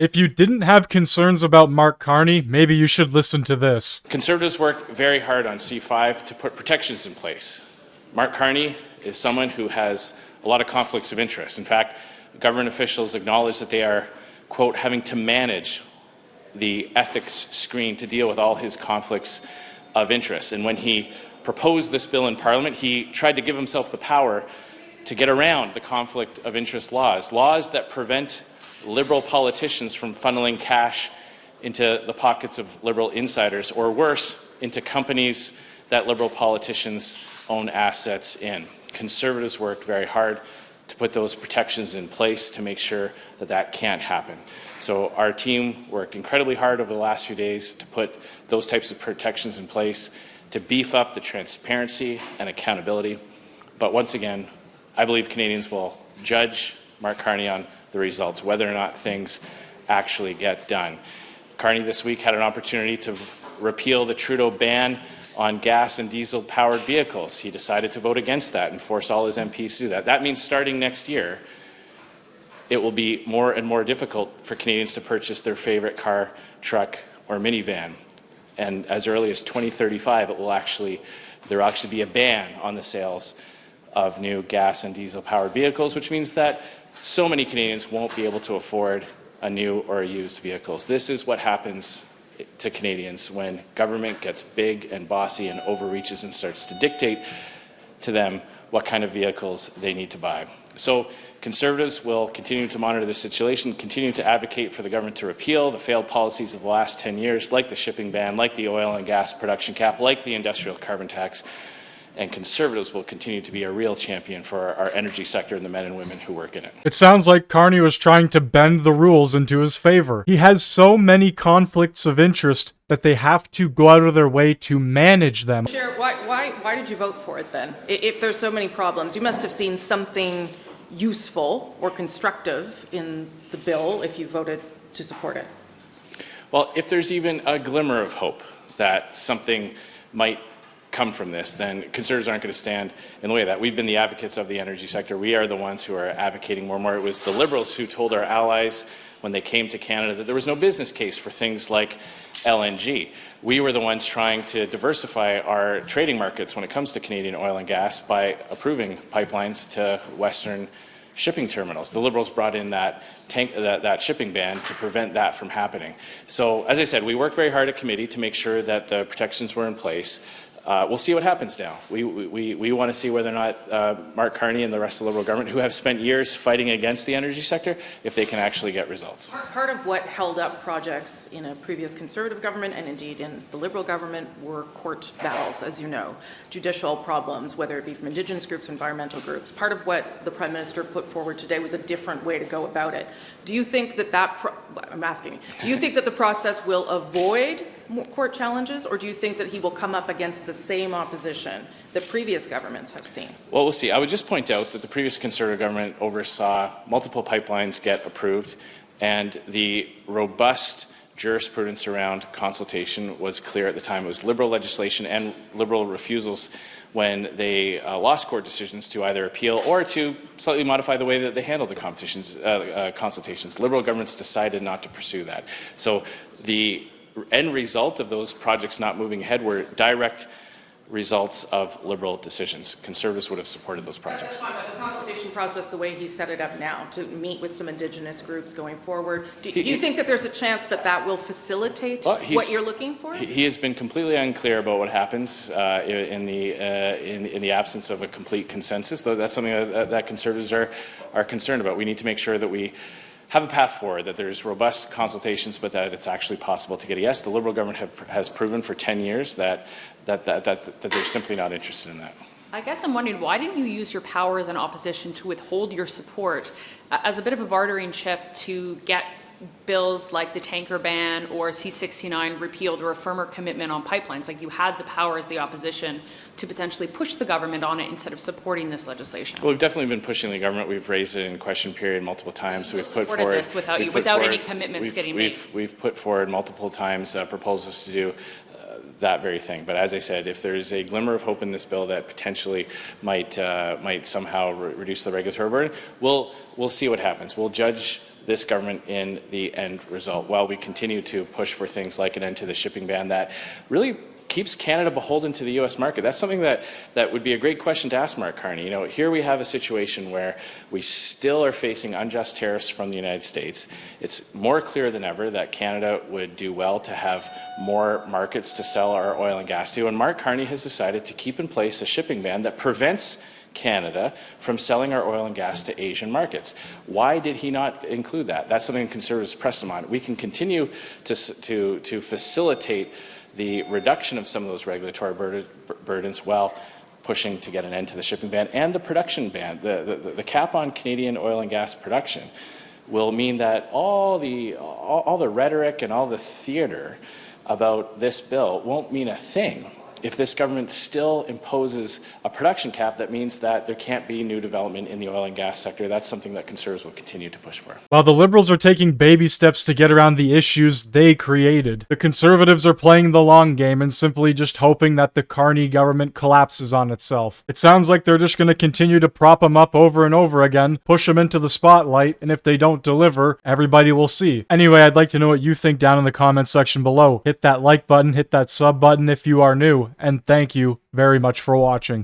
If you didn't have concerns about Mark Carney, maybe you should listen to this. Conservatives work very hard on C5 to put protections in place. Mark Carney is someone who has a lot of conflicts of interest. In fact, government officials acknowledge that they are, quote, having to manage the ethics screen to deal with all his conflicts of interest. And when he proposed this bill in Parliament, he tried to give himself the power to get around the conflict of interest laws that prevent Liberal politicians from funneling cash into the pockets of Liberal insiders, or worse, into companies that Liberal politicians own assets in. Conservatives worked very hard to put those protections in place to make sure that that can't happen. So our team worked incredibly hard over the last few days to put those types of protections in place to beef up the transparency and accountability. But once again, I believe Canadians will judge Mark Carney on the results, whether or not things actually get done. Carney this week had an opportunity to repeal the Trudeau ban on gas and diesel-powered vehicles. He decided to vote against that and force all his MPs to do that. That means starting next year, it will be more and more difficult for Canadians to purchase their favorite car, truck, or minivan. And as early as 2035, there will actually be a ban on the sales of new gas and diesel-powered vehicles, which means that so many Canadians won't be able to afford a new or a used vehicles. This is what happens to Canadians when government gets big and bossy and overreaches and starts to dictate to them what kind of vehicles they need to buy. So Conservatives will continue to monitor the situation, continue to advocate for the government to repeal the failed policies of the last 10 years, like the shipping ban, like the oil and gas production cap, like the industrial carbon tax. And Conservatives will continue to be a real champion for our energy sector and the men and women who work in it. It sounds like Carney was trying to bend the rules into his favor. He has so many conflicts of interest that they have to go out of their way to manage them. Chair, why did you vote for it then? If there's so many problems, you must have seen something useful or constructive in the bill if you voted to support it. Well, if there's even a glimmer of hope that something might come from this, then Conservatives aren't going to stand in the way of that. We've been the advocates of the energy sector. We are the ones who are advocating more and more. It was the Liberals who told our allies when they came to Canada that there was no business case for things like LNG. We were the ones trying to diversify our trading markets when it comes to Canadian oil and gas by approving pipelines to Western shipping terminals. The Liberals brought in that shipping ban to prevent that from happening. So, as I said, we worked very hard at committee to make sure that the protections were in place. We'll see what happens now. We want to see whether or not Mark Carney and the rest of the Liberal government, who have spent years fighting against the energy sector, if they can actually get results. Part of what held up projects in a previous Conservative government and indeed in the Liberal government were court battles, as you know, judicial problems, whether it be from Indigenous groups, environmental groups. Part of what the Prime Minister put forward today was a different way to go about it. Do you think that do you think that the process will avoid more court challenges, or do you think that he will come up against the same opposition that previous governments have seen? Well, we'll see. I would just point out that the previous Conservative government oversaw multiple pipelines get approved, and the robust jurisprudence around consultation was clear at the time. It was Liberal legislation and Liberal refusals when they lost court decisions to either appeal or to slightly modify the way that they handled the consultations. Liberal governments decided not to pursue that. So the end result of those projects not moving ahead were direct results of Liberal decisions. Conservatives would have supported those projects. The consultation process, the way he set it up now, to meet with some Indigenous groups going forward, do you think that there's a chance that that will facilitate what you're looking for? He has been completely unclear about what happens in the absence of a complete consensus. Though that's something that Conservatives are concerned about. We need to make sure that we have a path forward, that there's robust consultations, but that it's actually possible to get a yes. The Liberal government has proven for 10 years that they're simply not interested in that. I guess I'm wondering, why didn't you use your power as an opposition to withhold your support as a bit of a bartering chip to get bills like the tanker ban or C-69 repealed, or a firmer commitment on pipelines? Like, you had the power as the opposition to potentially push the government on it instead of supporting this legislation. Well, we've definitely been pushing the government. We've raised it in question period multiple times. We've put forward this without any commitments getting made. We've put forward multiple times proposals to do that very thing. But as I said, if there's a glimmer of hope in this bill that potentially might somehow reduce the regulatory burden, we'll see what happens. We'll judge this government in the end result, while we continue to push for things like an end to the shipping ban that really keeps Canada beholden to the U.S. market. That's something that would be a great question to ask Mark Carney. You know, here we have a situation where we still are facing unjust tariffs from the United States. It's more clear than ever that Canada would do well to have more markets to sell our oil and gas to, and Mark Carney has decided to keep in place a shipping ban that prevents Canada from selling our oil and gas to Asian markets. Why did he not include that? That's something Conservatives press him on. We can continue to facilitate the reduction of some of those regulatory burdens while pushing to get an end to the shipping ban and the production ban. The cap on Canadian oil and gas production will mean that all the rhetoric and all the theatre about this bill won't mean a thing if this government still imposes a production cap that means that there can't be new development in the oil and gas sector. That's something that Conservatives will continue to push for. While the Liberals are taking baby steps to get around the issues they created, the Conservatives are playing the long game and simply just hoping that the Carney government collapses on itself. It sounds like they're just going to continue to prop them up over and over again, push them into the spotlight, and if they don't deliver, everybody will see. Anyway, I'd like to know what you think down in the comments section below. Hit that like button, hit that sub button if you are new, and thank you very much for watching.